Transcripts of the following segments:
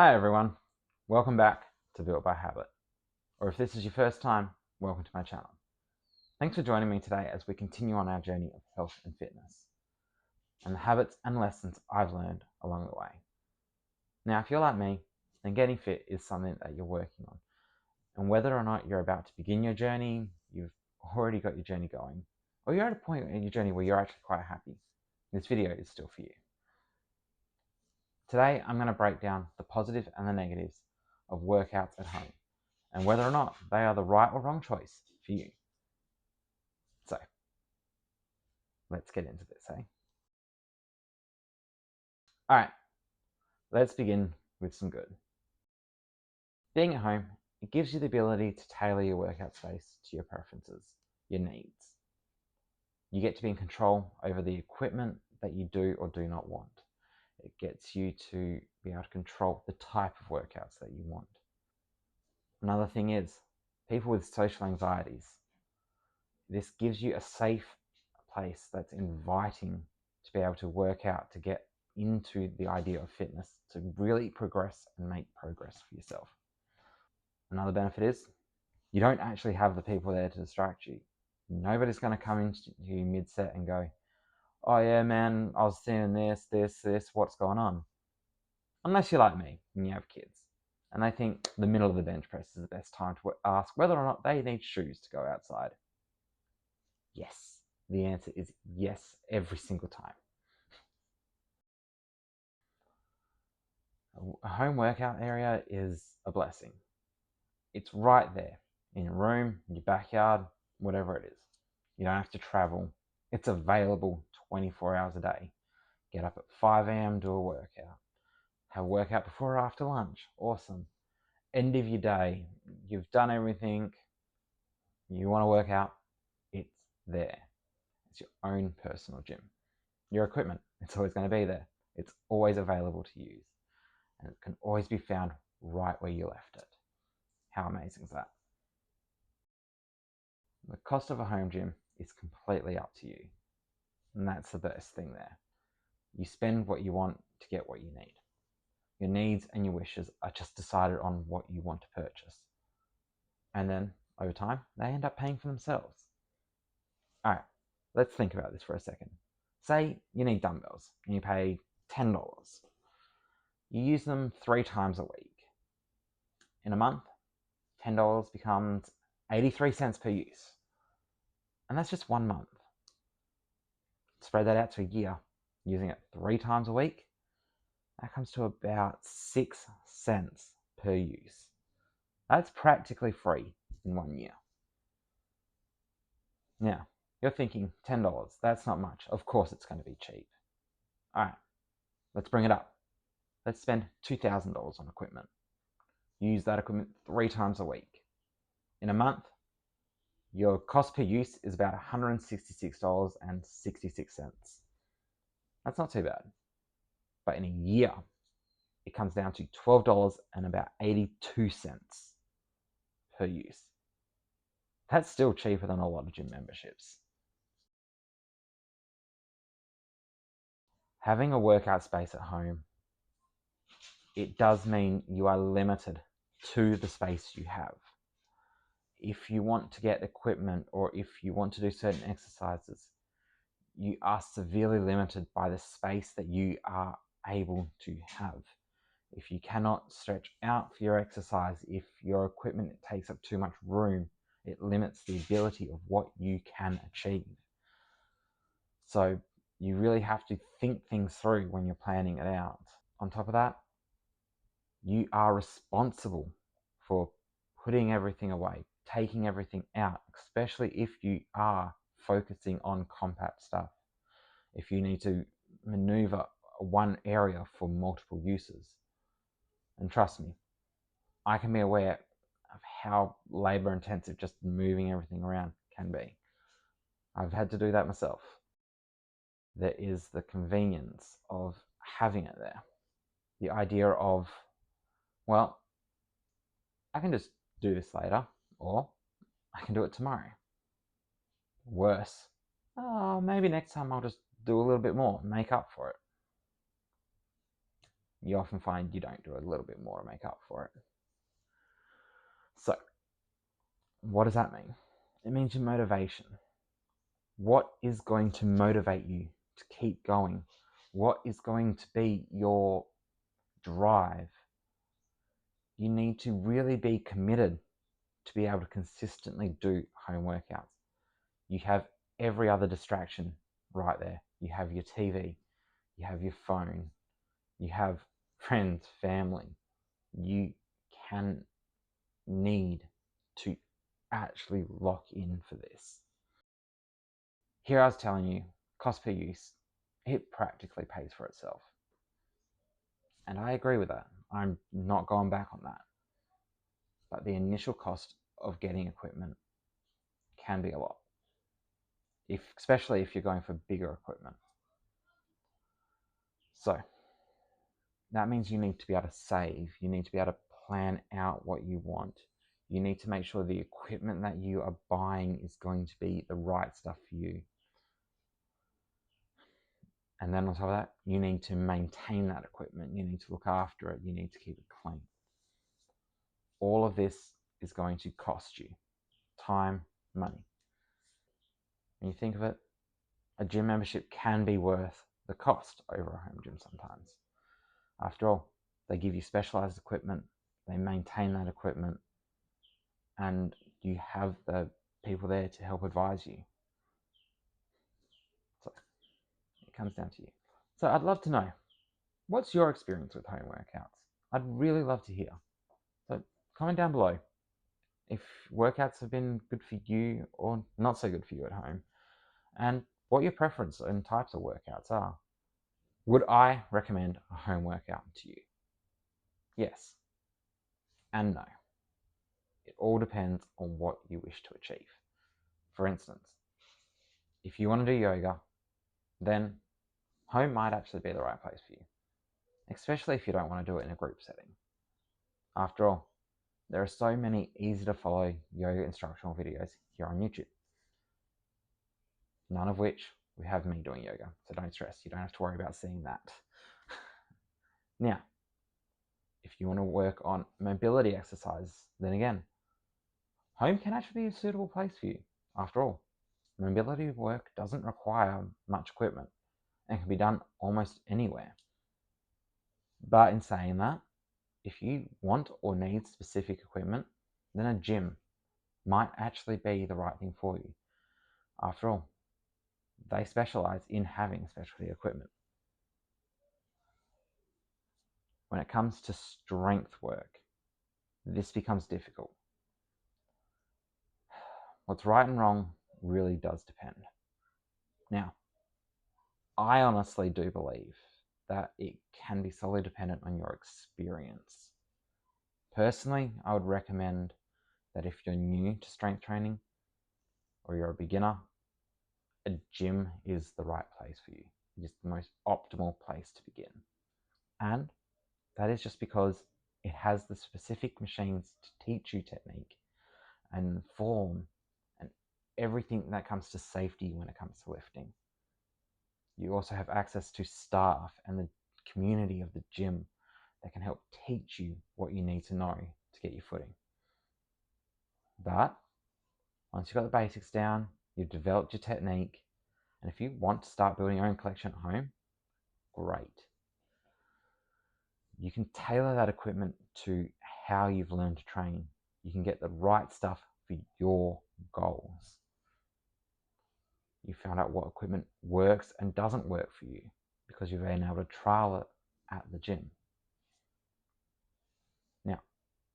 Hi everyone, welcome back to Built by Habit, or if this is your first time, welcome to my channel. Thanks for joining me today as we continue on our journey of health and fitness, and the habits and lessons I've learned along the way. Now, if you're like me, then getting fit is something that you're working on, and whether or not you're about to begin your journey, you've already got your journey going, or you're at a point in your journey where you're actually quite happy, this video is still for you. Today, I'm going to break down the positive and the negatives of workouts at home, and whether or not they are the right or wrong choice for you. So, let's get into this, eh? Alright, let's begin with some good. Being at home, it gives you the ability to tailor your workout space to your preferences, your needs. You get to be in control over the equipment that you do or do not want. It gets you to be able to control the type of workouts that you want. Another thing is, people with social anxieties. This gives you a safe place that's inviting to be able to work out, to get into the idea of fitness, to really progress and make progress for yourself. Another benefit is you don't actually have the people there to distract you. Nobody's going to come into you mid-set and go, oh yeah, man, I was seeing this, what's going on? Unless you're like me and you have kids. And I think the middle of the bench press is the best time to ask whether or not they need shoes to go outside. Yes. The answer is yes, every single time. A home workout area is a blessing. It's right there in your room, in your backyard, whatever it is. You don't have to travel. It's available 24 hours a day. Get up at 5 a.m., do a workout. Have a workout before or after lunch. Awesome. End of your day, you've done everything. You want to work out, it's there. It's your own personal gym. Your equipment, it's always going to be there. It's always available to use. And it can always be found right where you left it. How amazing is that? The cost of a home gym is completely up to you. And that's the best thing there. You spend what you want to get what you need. Your needs and your wishes are just decided on what you want to purchase. And then, over time, they end up paying for themselves. Alright, let's think about this for a second. Say you need dumbbells and you pay $10. You use them 3 times a week. In a month, $10 becomes 83 cents per use. And that's just 1 month. Spread that out to a year, using it 3 times a week, that comes to about 6 cents per use. That's practically free in 1 year. Now, you're thinking $10, that's not much. Of course it's going to be cheap. Alright, let's bring it up. Let's spend $2,000 on equipment. Use that equipment 3 times a week. In a month, your cost per use is about $166.66. That's not too bad. But in a year, it comes down to $12.82 per use. That's still cheaper than a lot of gym memberships. Having a workout space at home, it does mean you are limited to the space you have. If you want to get equipment or if you want to do certain exercises, you are severely limited by the space that you are able to have. If you cannot stretch out for your exercise, if your equipment takes up too much room, it limits the ability of what you can achieve. So you really have to think things through when you're planning it out. On top of that, you are responsible for putting everything away, taking everything out, especially if you are focusing on compact stuff. If you need to maneuver one area for multiple uses. And trust me, I can be aware of how labor intensive just moving everything around can be. I've had to do that myself. There is the convenience of having it there. The idea of, well, I can just do this later, or I can do it tomorrow. Worse, maybe next time I'll just do a little bit more, make up for it. you often find you don't do a little bit more to make up for it. So, what does that mean? It means your motivation. What is going to motivate you to keep going? What is going to be your drive? You need to really be committed to be able to consistently do home workouts. You have every other distraction right there. You have your TV, you have your phone, you have friends, family. You can need to actually lock in for this. Here I was telling you, cost per use, it practically pays for itself. And I agree with that. I'm not going back on that. But the initial cost of getting equipment can be a lot, especially if you're going for bigger equipment. So that means you need to be able to save. You need to be able to plan out what you want. You need to make sure the equipment that you are buying is going to be the right stuff for you. And then on top of that, you need to maintain that equipment. You need to look after it. You need to keep it clean. All of this is going to cost you time, money. When you think of it, a gym membership can be worth the cost over a home gym sometimes. After all, they give you specialized equipment, they maintain that equipment, and you have the people there to help advise you. So it comes down to you. So I'd love to know, what's your experience with home workouts? I'd really love to hear. So comment down below if workouts have been good for you or not so good for you at home, and what your preference and types of workouts are. Would I recommend a home workout to you? Yes and no. It all depends on what you wish to achieve. For instance, if you want to do yoga, then home might actually be the right place for you, especially if you don't want to do it in a group setting. After all, there are so many easy to follow yoga instructional videos here on YouTube, none of which we have me doing yoga, so don't stress, you don't have to worry about seeing that. Now, if you want to work on mobility exercise, then again, home can actually be a suitable place for you. After all, mobility work doesn't require much equipment and can be done almost anywhere. But in saying that, if you want or need specific equipment, then a gym might actually be the right thing for you. After all, they specialize in having specialty equipment. When it comes to strength work, this becomes difficult. What's right and wrong really does depend. Now, I honestly do believe that it can be solely dependent on your experience. Personally, I would recommend that if you're new to strength training or you're a beginner, a gym is the right place for you. It is the most optimal place to begin. And that is just because it has the specific machines to teach you technique and form and everything that comes to safety when it comes to lifting. You also have access to staff and the community of the gym that can help teach you what you need to know to get your footing. But once you've got the basics down, you've developed your technique, and if you want to start building your own collection at home, great. You can tailor that equipment to how you've learned to train. You can get the right stuff for your goals. You found out what equipment works and doesn't work for you because you've been able to trial it at the gym. Now,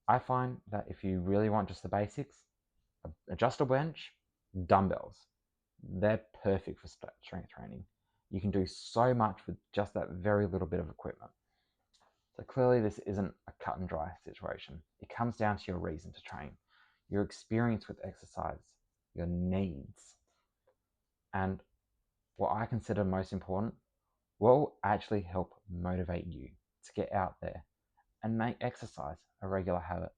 I find that if you really want just the basics, adjustable bench, dumbbells, they're perfect for strength training. You can do so much with just that very little bit of equipment. So clearly this isn't a cut and dry situation. It comes down to your reason to train, your experience with exercise, your needs, and what I consider most important, what will actually help motivate you to get out there and make exercise a regular habit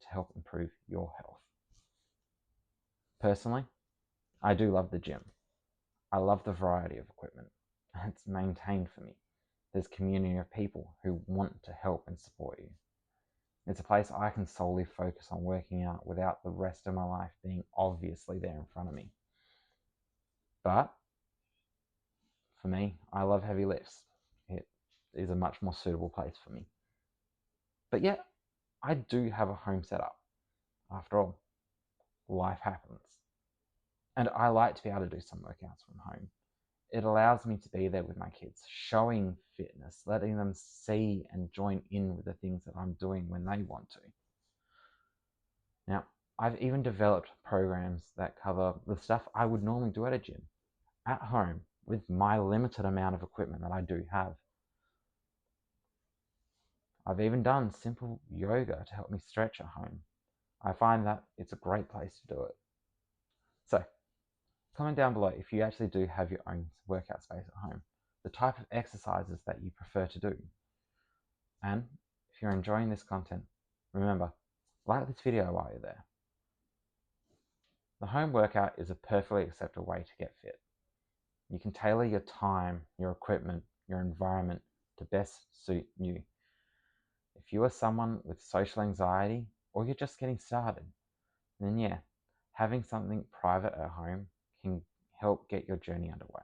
to help improve your health. Personally, I do love the gym. I love the variety of equipment. It's maintained for me. There's a community of people who want to help and support you. It's a place I can solely focus on working out without the rest of my life being obviously there in front of me. But for me, I love heavy lifts. It is a much more suitable place for me. But yet, I do have a home setup. After all, life happens. And I like to be able to do some workouts from home. It allows me to be there with my kids, showing fitness, letting them see and join in with the things that I'm doing when they want to. Now, I've even developed programs that cover the stuff I would normally do at a gym, at home, with my limited amount of equipment that I do have. I've even done simple yoga to help me stretch at home. I find that it's a great place to do it. So, comment down below if you actually do have your own workout space at home, the type of exercises that you prefer to do. And if you're enjoying this content, remember, like this video while you're there. The home workout is a perfectly acceptable way to get fit. You can tailor your time, your equipment, your environment to best suit you. If you are someone with social anxiety or you're just getting started, then yeah, having something private at home can help get your journey underway.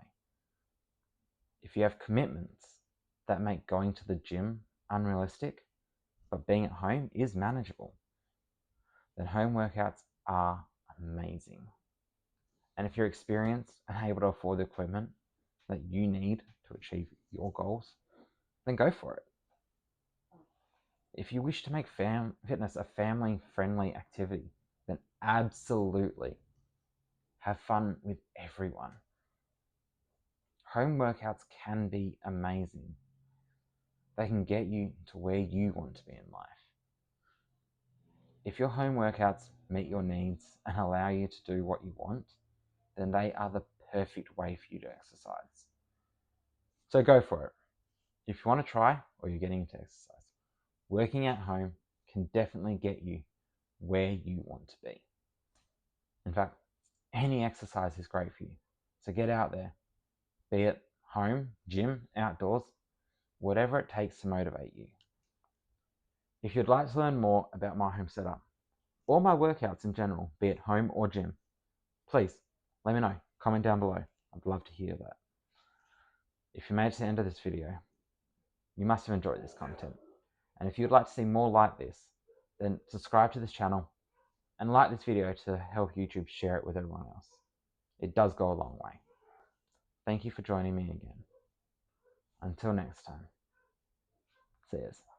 If you have commitments that make going to the gym unrealistic, but being at home is manageable, then home workouts are amazing. And if you're experienced and able to afford the equipment that you need to achieve your goals, then go for it. If you wish to make fitness a family-friendly activity, then absolutely have fun with everyone. Home workouts can be amazing. They can get you to where you want to be in life. If your home workouts meet your needs and allow you to do what you want, then they are the perfect way for you to exercise. So go for it. If you want to try or you're getting into exercise, working at home can definitely get you where you want to be. In fact, any exercise is great for you. So get out there, be it home, gym, outdoors, whatever it takes to motivate you. If you'd like to learn more about my home setup or my workouts in general, be it home or gym, please let me know. Comment down below. I'd love to hear that. If you made it to the end of this video, you must have enjoyed this content. And if you'd like to see more like this, then subscribe to this channel and like this video to help YouTube share it with everyone else. It does go a long way. Thank you for joining me again. Until next time, see yous.